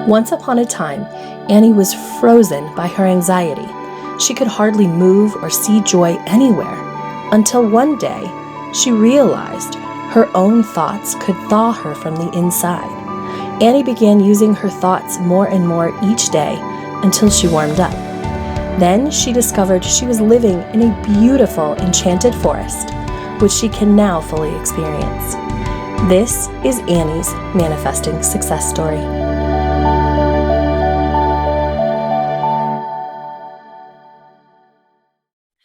Once upon a time, Annie was frozen by her anxiety. She could hardly move or see joy anywhere, until one day she realized her own thoughts could thaw her from the inside. Annie began using her thoughts more and more each day until she warmed up. Then she discovered she was living in a beautiful, enchanted forest, which she can now fully experience. This is Annie's manifesting success story.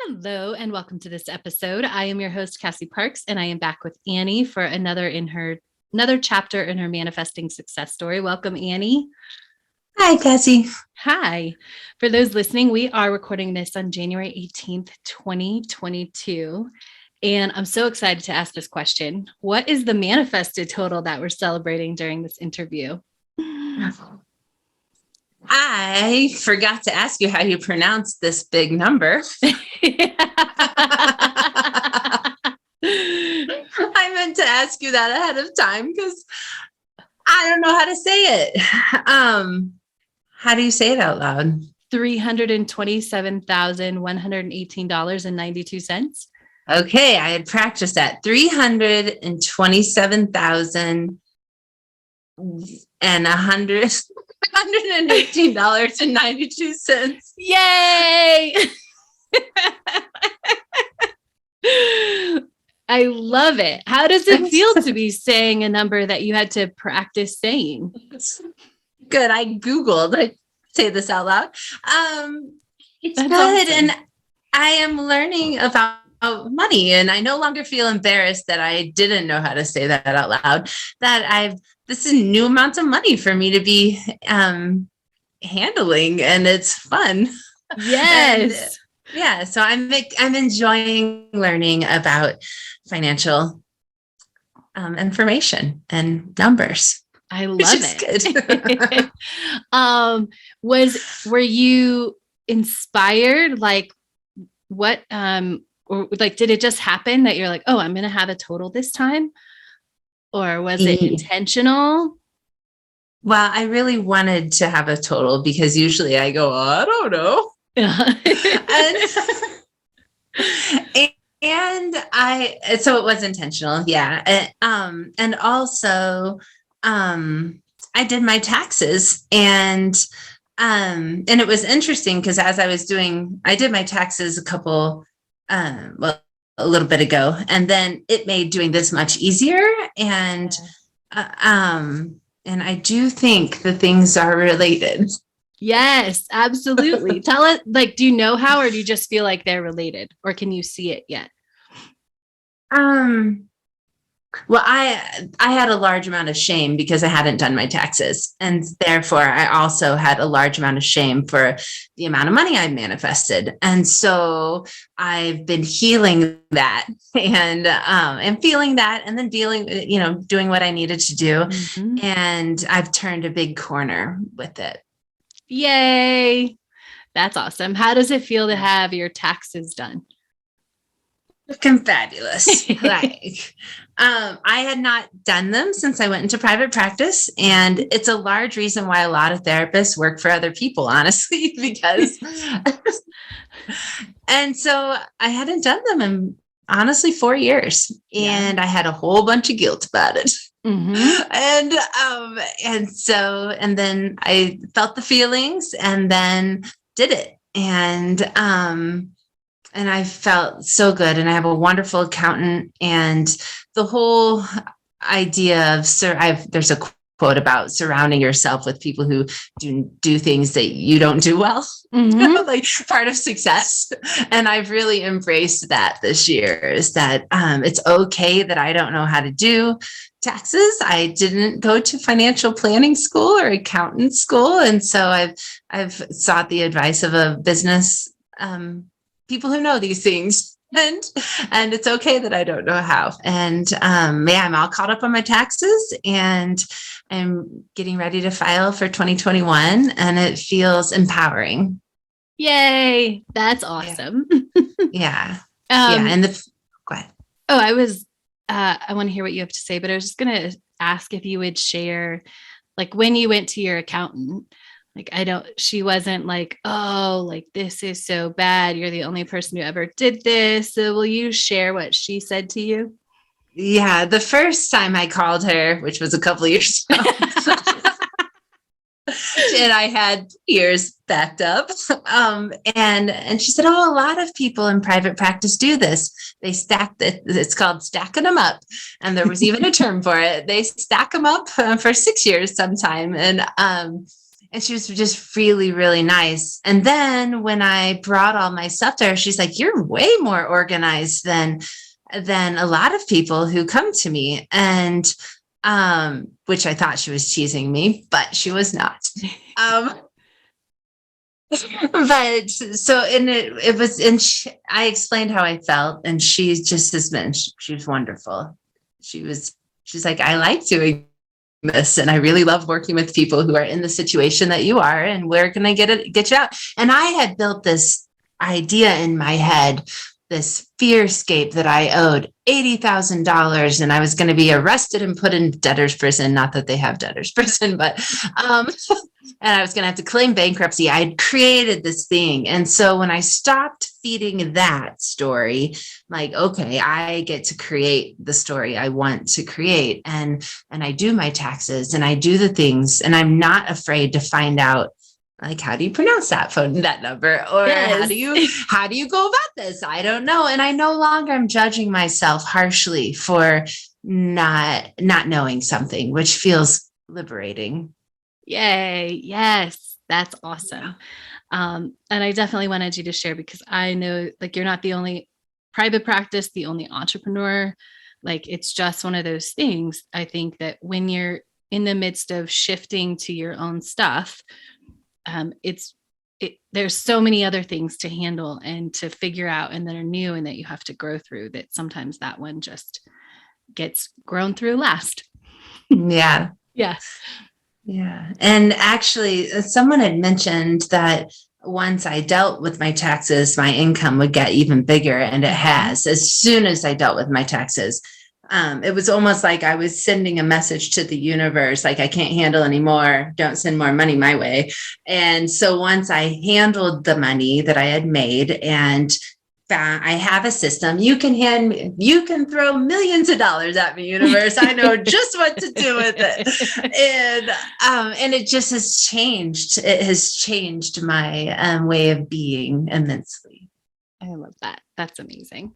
Hello and welcome to this episode. I am your host, Cassie Parks, and I am back with Annie for another chapter in her manifesting success story. Welcome, Annie. Hi, Cassie. Hi. For those listening, we are recording this on January 18th, 2022. And I'm so excited to ask this question. What is the manifested total that we're celebrating during this interview? I forgot to ask you how you pronounce this big number. I meant to ask you that ahead of time because I don't know how to say it. How do you say it out loud? $327,118.92. Okay, I had practiced that. $327,118.92. Yay! I love it. How does it feel to be saying a number that you had to practice saying? Good. I Googled. I say this out loud. It's That's good. awesome. And I am learning about money, and I no longer feel embarrassed that I didn't know how to say that out loud. This is a new amount of money for me to be handling, and it's fun. Yes. And, so I'm enjoying learning about financial information and numbers. I love it. Good. Were you inspired? Like what, or like, did it just happen that you're like, oh, I'm going to have a total this time? Or was it intentional? Well, I really wanted to have a total because usually I go, I don't know. So it was intentional. Yeah. And also, I did my taxes and it was interesting because as I did my taxes a little bit ago, and then it made doing this much easier. And I do think the things are related. Yes, absolutely. Tell it, like, do you know how, or do you just feel like they're related, or can you see it yet? Well, I had a large amount of shame because I hadn't done my taxes. And therefore, I also had a large amount of shame for the amount of money I manifested. And so I've been healing that and feeling that and then doing what I needed to do. Mm-hmm. And I've turned a big corner with it. Yay. That's awesome. How does it feel to have your taxes done? Looking fabulous. I had not done them since I went into private practice, and it's a large reason why a lot of therapists work for other people, honestly, because and so I hadn't done them in honestly 4 years, and I had a whole bunch of guilt about it. Mm-hmm. And then I felt the feelings and then did it. And I felt so good. And I have a wonderful accountant, and the whole idea of there's a quote about surrounding yourself with people who do things that you don't do well, mm-hmm. like part of success. And I've really embraced that this year, is that it's okay that I don't know how to do taxes. I didn't go to financial planning school or accountant school. And so I've sought the advice of a business people who know these things, and it's okay that I don't know how. And I'm all caught up on my taxes, and I'm getting ready to file for 2021, and it feels empowering. Yay! That's awesome. Yeah. And go ahead. I want to hear what you have to say, but I was just going to ask if you would share like when you went to your accountant, like she wasn't like, oh, like this is so bad. You're the only person who ever did this. So will you share what she said to you? Yeah. The first time I called her, which was a couple of years ago, and I had years backed up. And she said, oh, a lot of people in private practice do this. They stack it. It's called stacking them up. And there was even a term for it. They stack them up for 6 years sometime. And she was just really, really nice. And then when I brought all my stuff to her, she's like, you're way more organized than a lot of people who come to me. And which I thought she was teasing me, but she was not. But so, and it was, and I explained how I felt, and she just has been, she was wonderful. She's like, I like doing this, and I really love working with people who are in the situation that you are, and where can I get you out? And I had built this idea in my head, this fearscape that I owed $80,000 and I was going to be arrested and put in debtor's prison. Not that they have debtor's prison, but, and I was going to have to claim bankruptcy. I had created this thing. And so when I stopped feeding that story, like, okay, I get to create the story I want to create. And I do my taxes and I do the things, and I'm not afraid to find out, like, how do you pronounce that number? Or yes. how do you go about this? I don't know. And I no longer am judging myself harshly for not knowing something, which feels liberating. Yay. Yes. That's awesome. And I definitely wanted you to share, because I know, like, you're not the only private practice, the only entrepreneur. Like, it's just one of those things. I think that when you're in the midst of shifting to your own stuff, there's so many other things to handle and to figure out, and that are new and that you have to grow through, that sometimes that one just gets grown through last. Yeah. Yeah. Yeah. And actually, someone had mentioned that once I dealt with my taxes, my income would get even bigger. And it has. As soon as I dealt with my taxes, it was almost like I was sending a message to the universe, like, I can't handle anymore. Don't send more money my way. And so once I handled the money that I had made, and I have a system, you can throw millions of dollars at me, universe. I know just what to do with it. And it just has changed. It has changed my way of being immensely. I love that. That's amazing.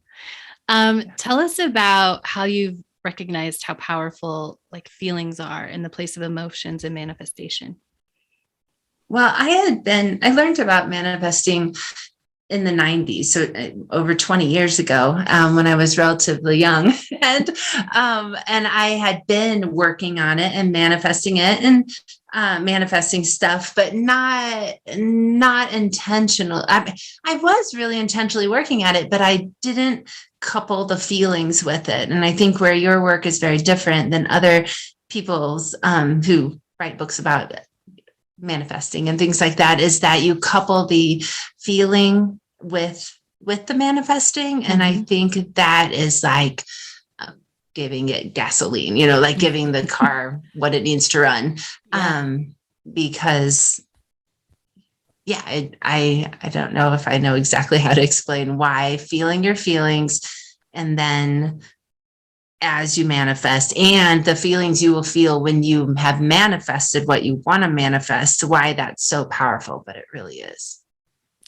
Tell us about how you've recognized how powerful, like, feelings are in the place of emotions and manifestation. Well, I learned about manifesting in the 90s, so over 20 years ago, when I was relatively young, and I had been working on it and manifesting it, and manifesting stuff, but not intentional. I was really intentionally working at it, but I didn't couple the feelings with it. And I think where your work is very different than other people's who write books about manifesting and things like that, is that you couple the feeling with the manifesting. And I think that is like giving it gasoline, like giving the car what it needs to run. Yeah. Because I don't know if I know exactly how to explain why feeling your feelings, and then as you manifest, and the feelings you will feel when you have manifested what you want to manifest, why that's so powerful, but it really is.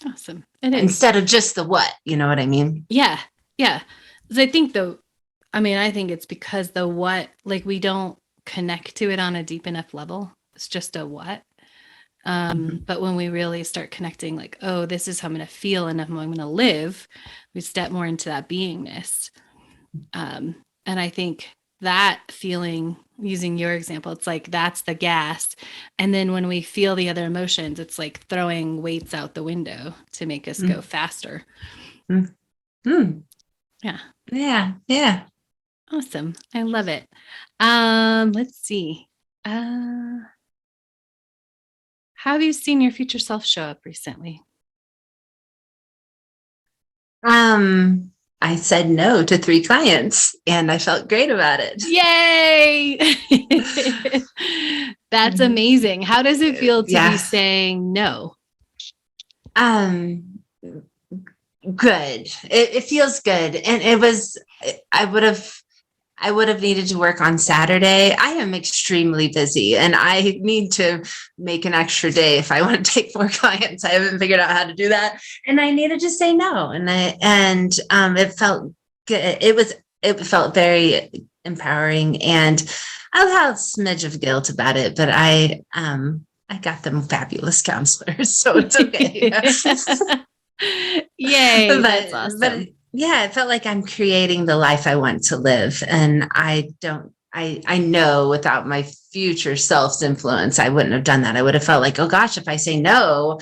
Awesome. It is. Instead of just the what, you know what I mean? Yeah. Yeah. I think I think it's because the what, like, we don't connect to it on a deep enough level. It's just a what. But when we really start connecting, like, oh, this is how I'm going to feel and how I'm going to live, we step more into that beingness. And I think that feeling, using your example, it's like, that's the gas. And then when we feel the other emotions, it's like throwing weights out the window to make us go faster. Yeah. Yeah. Yeah. Awesome. I love it. Let's see. How have you seen your future self show up recently? I said no to 3 clients and I felt great about it. Yay! That's amazing. How does it feel to Yeah. be saying no? Good. It feels good. And I would have needed to work on Saturday. I am extremely busy and I need to make an extra day if I want to take more clients. I haven't figured out how to do that. And I needed to say no. It felt good. It felt very empowering, and I had a smidge of guilt about it, but I got them fabulous counselors, so it's okay. Yay, that's awesome. But yeah, it felt like I'm creating the life I want to live. And I know without my future self's influence, I wouldn't have done that. I would have felt like, oh gosh, if I say no,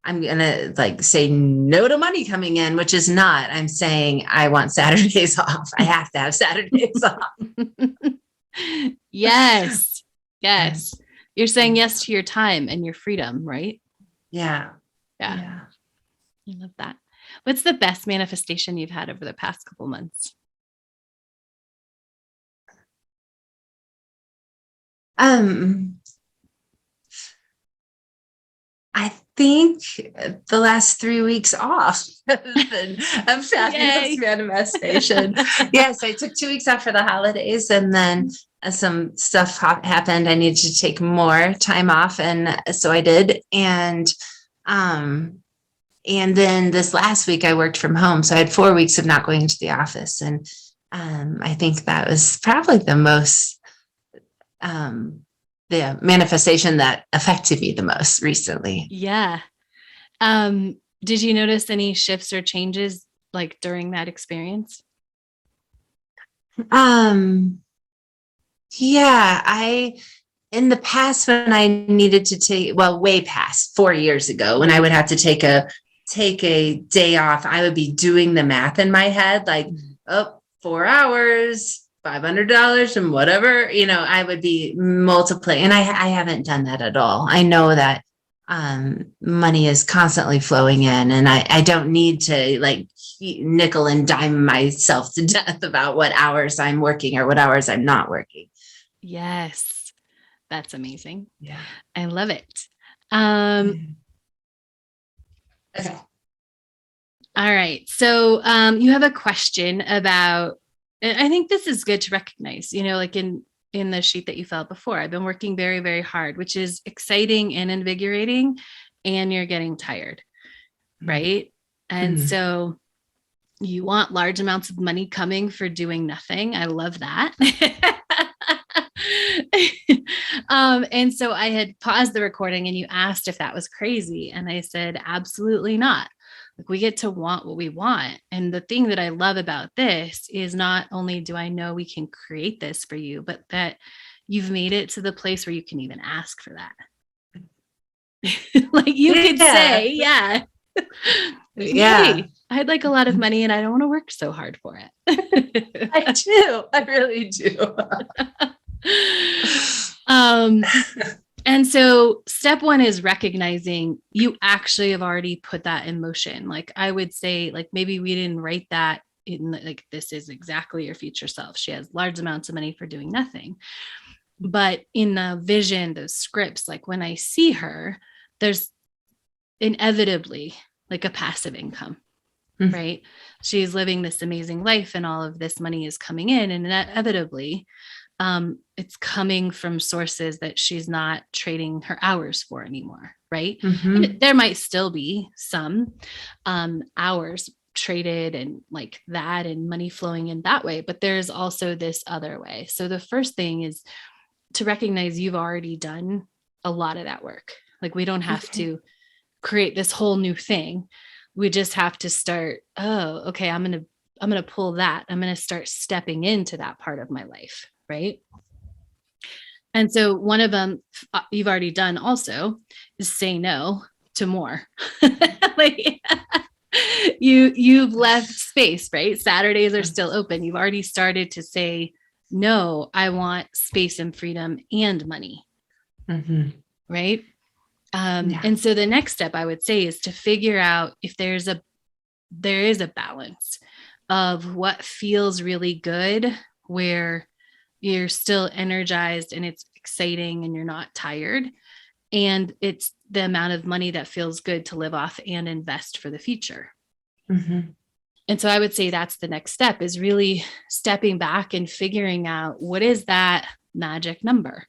I'm going to like say no to money coming in, which is not. I'm saying I want Saturdays off. I have to have Saturdays off. Yes. Yes. You're saying yes to your time and your freedom, right? Yeah. Yeah. I love that. What's the best manifestation you've had over the past couple months? I think the last 3 weeks off has been a fabulous manifestation. Yes, I took 2 weeks off for the holidays, and then some stuff happened. I needed to take more time off, and so I did. And then this last week I worked from home, so I had 4 weeks of not going into the office, and I think that was probably the most the manifestation that affected me the most recently. Yeah. Did you notice any shifts or changes like during that experience? Yeah, in the past when I needed to take, well, way past 4 years ago, when I would have to take a day off, I would be doing the math in my head, like, 4 hours, $500 and whatever, I would be multiplying. And I haven't done that at all. I know that money is constantly flowing in, and I don't need to like nickel and dime myself to death about what hours I'm working or what hours I'm not working. Yes. That's amazing. Yeah. I love it. Okay. All right. So you have a question about, and I think this is good to recognize, like in the sheet that you filled before, I've been working very, very hard, which is exciting and invigorating, and you're getting tired, right? And so you want large amounts of money coming for doing nothing. I love that. And so I had paused the recording and you asked if that was crazy. And I said, absolutely not. Like, we get to want what we want. And the thing that I love about this is not only do I know we can create this for you, but that you've made it to the place where you can even ask for that. Like you could say, yeah, hey, I'd like a lot of money and I don't want to work so hard for it. I do. I really do. And so step one is recognizing you actually have already put that in motion. Like I would say, like, maybe we didn't write that in, like, this is exactly your future self. She has large amounts of money for doing nothing. But in the vision, those scripts, like when I see her, there's inevitably like a passive income, right? She's living this amazing life and all of this money is coming in, and inevitably it's coming from sources that she's not trading her hours for anymore, right? And there might still be some hours traded and like that, and money flowing in that way, but there's also this other way. So the first thing is to recognize you've already done a lot of that work. Like, we don't have to create this whole new thing. We just have to start, oh, okay, I'm going to pull that. I'm going to start stepping into that part of my life, right? And so one of them you've already done also is say no to more. Like, you've left space, right? Saturdays are still open. You've already started to say, no, I want space and freedom and money. Right. And so the next step I would say is to figure out if there is a balance of what feels really good, where you're still energized and it's exciting and you're not tired. And it's the amount of money that feels good to live off and invest for the future. Mm-hmm. And so I would say that's the next step, is really stepping back and figuring out what is that magic number.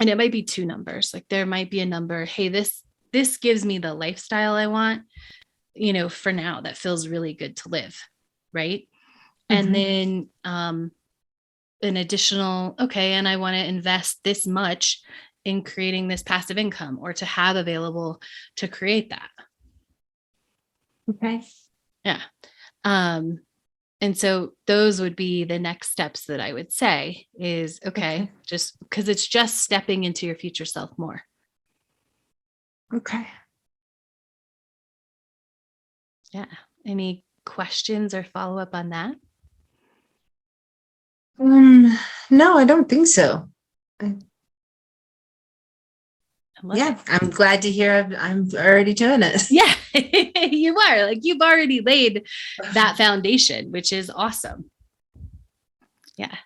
And it might be two numbers. Like there might be a number, hey, this gives me the lifestyle I want, for now, that feels really good to live. Right. Mm-hmm. And then an additional, okay, and I want to invest this much in creating this passive income, or to have available to create that. Okay. Yeah. And so those would be the next steps that I would say is, okay, just because it's just stepping into your future self more. Okay. Yeah. Any questions or follow up on that? No, I don't think so. Yeah, I'm glad to hear I'm already doing it. Yeah, you are. Like, you've already laid that foundation, which is awesome. Yeah.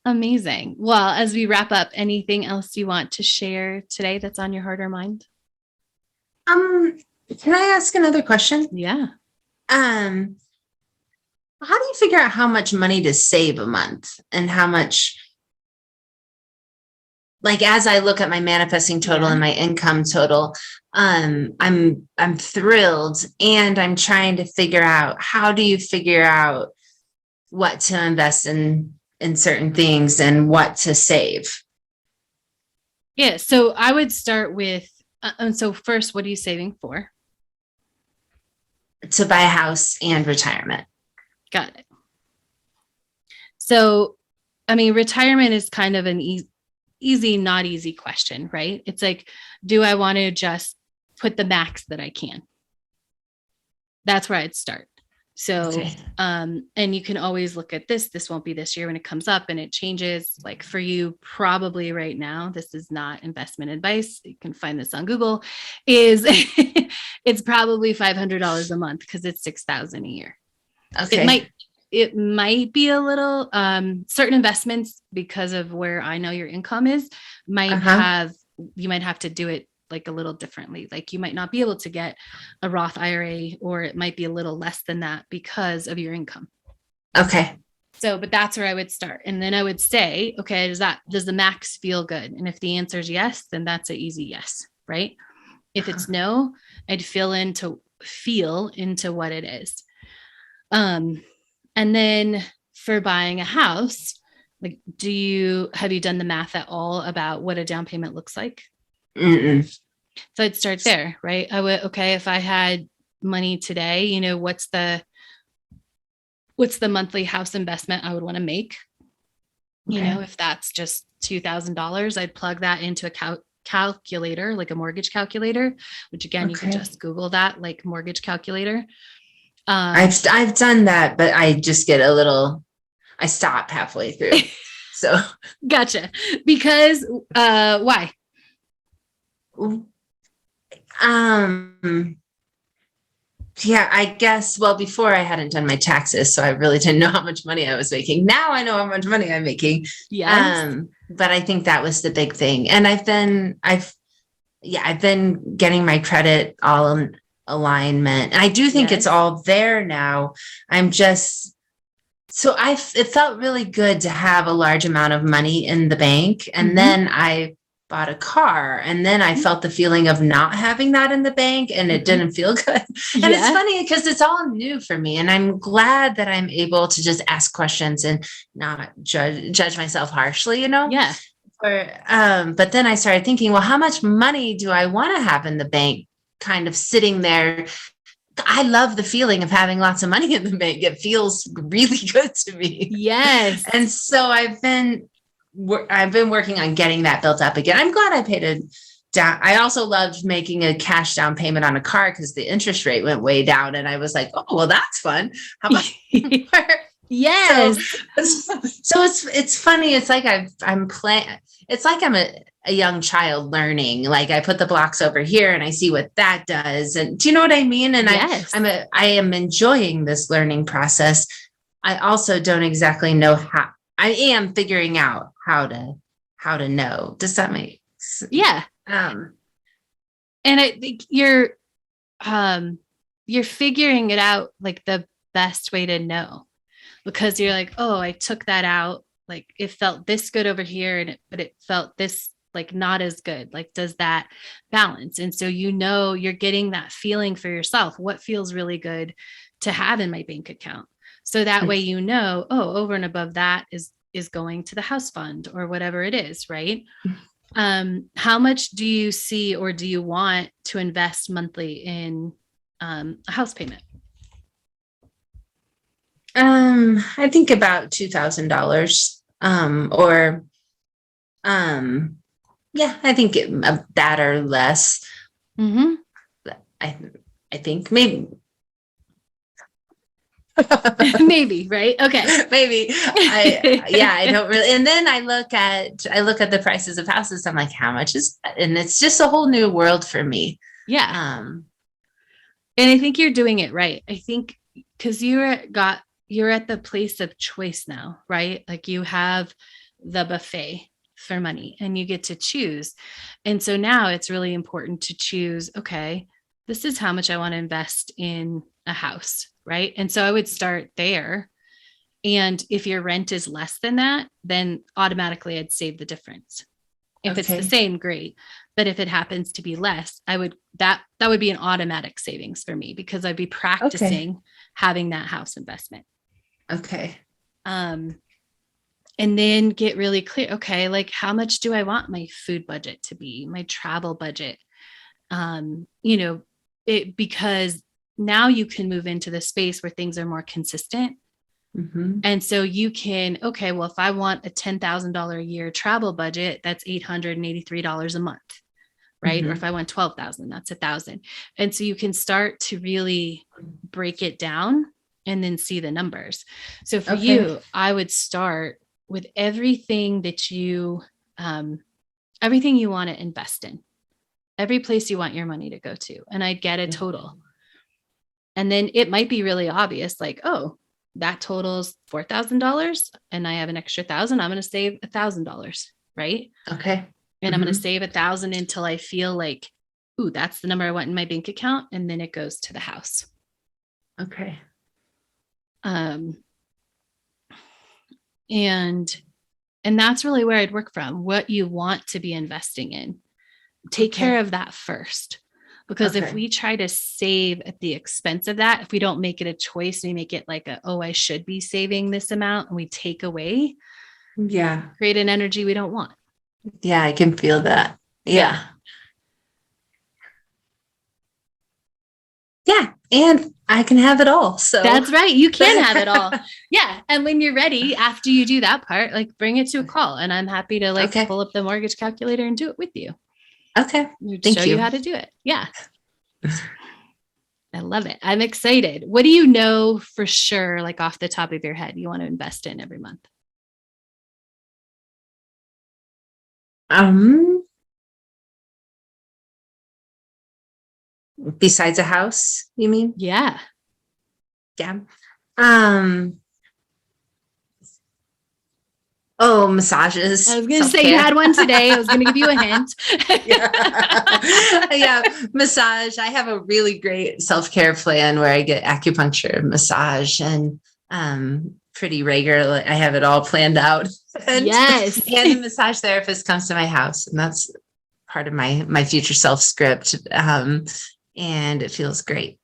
Amazing. Well, as we wrap up, anything else you want to share today that's on your heart or mind? Can I ask another question? Yeah. How do you figure out how much money to save a month, and how much, like, as I look at my manifesting total and my income total, I'm thrilled, and I'm trying to figure out, how do you figure out what to invest in certain things and what to save? Yeah. So I would start with, so first, what are you saving for? To buy a house and retirement. Got it. So, I mean, retirement is kind of an easy, not easy question, right? It's like, do I want to just put the max that I can? That's where I'd start. So, Okay. And you can always look at this won't be this year when it comes up and it changes. Like for you, probably right now, this is not investment advice. You can find this on Google, is it's probably $500 a month because it's $6,000 a year. Okay. It might be a little, certain investments, because of where I know your income is, you might have to do it like a little differently. Like you might not be able to get a Roth IRA, or it might be a little less than that because of your income. Okay. So, but that's where I would start. And then I would say, okay, does the max feel good? And if the answer is yes, then that's an easy yes, right? If it's no, I'd feel into what it is. And then for buying a house, like, have you done the math at all about what a down payment looks like? Mm-mm. So I'd start there, right? I would, okay, if I had money today, what's the monthly house investment I would want to make? Okay. If that's just $2,000, I'd plug that into a calculator, like a mortgage calculator, which again, you can just Google that, like mortgage calculator. I've done that, but I just get I stop halfway through. So gotcha. Because why? Yeah, I guess, well, before I hadn't done my taxes, so I really didn't know how much money I was making. Now I know how much money I'm making. Yes. But I think that was the big thing. And I've been getting my credit all in alignment. And I do think it's all there now. It felt really good to have a large amount of money in the bank. And then I bought a car, and then I felt the feeling of not having that in the bank, and it didn't feel good. And it's funny because it's all new for me, and I'm glad that I'm able to just ask questions and not judge myself harshly, Yeah. But then I started thinking, well, how much money do I want to have in the bank, kind of sitting there? I love the feeling of having lots of money in the bank. It feels really good to me. Yes. And so I've been working on getting that built up again. I'm glad I paid it down. I also loved making a cash down payment on a car because the interest rate went way down. And I was like, oh, well, that's fun. How about yes. So it's funny. It's like I'm playing. It's like I'm a young child learning. Like I put the blocks over here and I see what that does. And do you know what I mean? And I am enjoying this learning process. I also don't exactly know how. I am figuring out how to know. Does that make sense? Yeah. Um, And I think you're figuring it out like the best way to know, because you're like, oh, I took that out. Like it felt this good over here, but it felt this like not as good. Like, does that balance? And so, you're getting that feeling for yourself. What feels really good to have in my bank account? So that way, oh, over and above that is going to the house fund or whatever it is, right? How much do you see or do you want to invest monthly in a house payment? I think about $2,000. Or yeah, I think that or less. Mm-hmm. I think maybe. Maybe, right? Okay. Maybe. I don't really. And then I look at the prices of houses. I'm like, how much is that? And it's just a whole new world for me. Yeah. And I think you're doing it right. I think because you're at the place of choice now, right? Like you have the buffet for money and you get to choose. And so now it's really important to choose, okay, this is how much I want to invest in a house, right? And so I would start there. And if your rent is less than that, then automatically I'd save the difference. If it's the same, great. But if it happens to be less, that would be an automatic savings for me, because I'd be practicing having that house investment. Okay. And then get really clear. Okay. Like, how much do I want my food budget to be, my travel budget? Because now you can move into the space where things are more consistent. Mm-hmm. And so you can, okay, well, if I want a $10,000 a year travel budget, that's $883 a month, right? Mm-hmm. Or if I want 12,000, that's 1,000. And so you can start to really break it down and then see the numbers. So for you, I would start with everything that everything you want to invest in, every place you want your money to go to. And I'd get a total. And then it might be really obvious, like, oh, that totals $4,000 and I have an extra 1,000. I'm going to save $1,000. Right. Okay. And I'm going to save 1,000 until I feel like, ooh, that's the number I want in my bank account. And then it goes to the house. Okay. And that's really where I'd work from, what you want to be investing in. Take care of that first. Because if we try to save at the expense of that, if we don't make it a choice, we make it like I should be saving this amount, and we take away, create an energy we don't want. Yeah, I can feel that. Yeah. And I can have it all. So that's right. You can have it all. Yeah. And when you're ready, after you do that part, like bring it to a call, and I'm happy to pull up the mortgage calculator and do it with you. Okay. Show you how to do it. Yeah. I love it. I'm excited. What do you know for sure, like off the top of your head, you want to invest in every month? Besides a house, you mean? Yeah. Yeah. Massages. I was going to say you had one today. I was going to give you a hint. Yeah. Massage. I have a really great self-care plan where I get acupuncture, massage, and pretty regular. I have it all planned out. Yes. And the massage therapist comes to my house, and that's part of my future self script. And it feels great.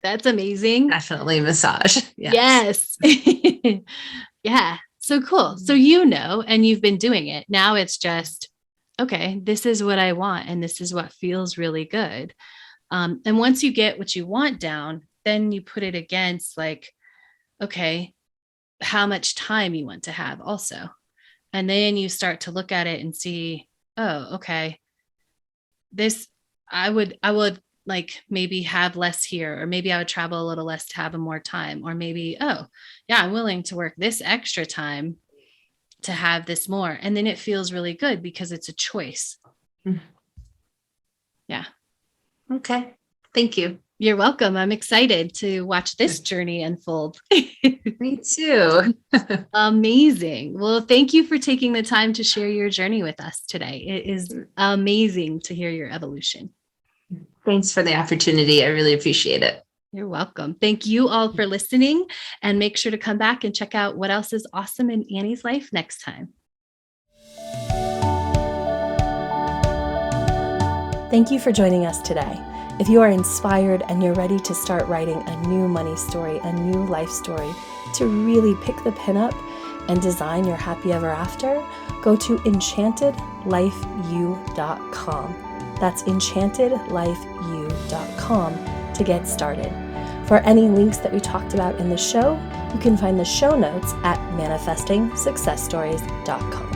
That's amazing. Definitely massage. Yes. Yeah. So cool. So and you've been doing it. Now it's just, okay, this is what I want, and this is what feels really good. And once you get what you want down, then you put it against like, okay, how much time you want to have also. And then you start to look at it and see, oh, okay, this, I would like maybe have less here, or maybe I would travel a little less to have more time, or maybe, oh yeah, I'm willing to work this extra time to have this more. And then it feels really good because it's a choice. Yeah. Okay. Thank you. You're welcome. I'm excited to watch this journey unfold. Me too. Amazing. Well, thank you for taking the time to share your journey with us today. It is amazing to hear your evolution. Thanks for the opportunity. I really appreciate it. You're welcome. Thank you all for listening, and make sure to come back and check out what else is awesome in Annie's life next time. Thank you for joining us today. If you are inspired and you're ready to start writing a new money story, a new life story, to really pick the pin up and design your happy ever after, go to enchantedlifeu.com. That's enchantedlifeu.com to get started. For any links that we talked about in the show, you can find the show notes at manifestingsuccessstories.com.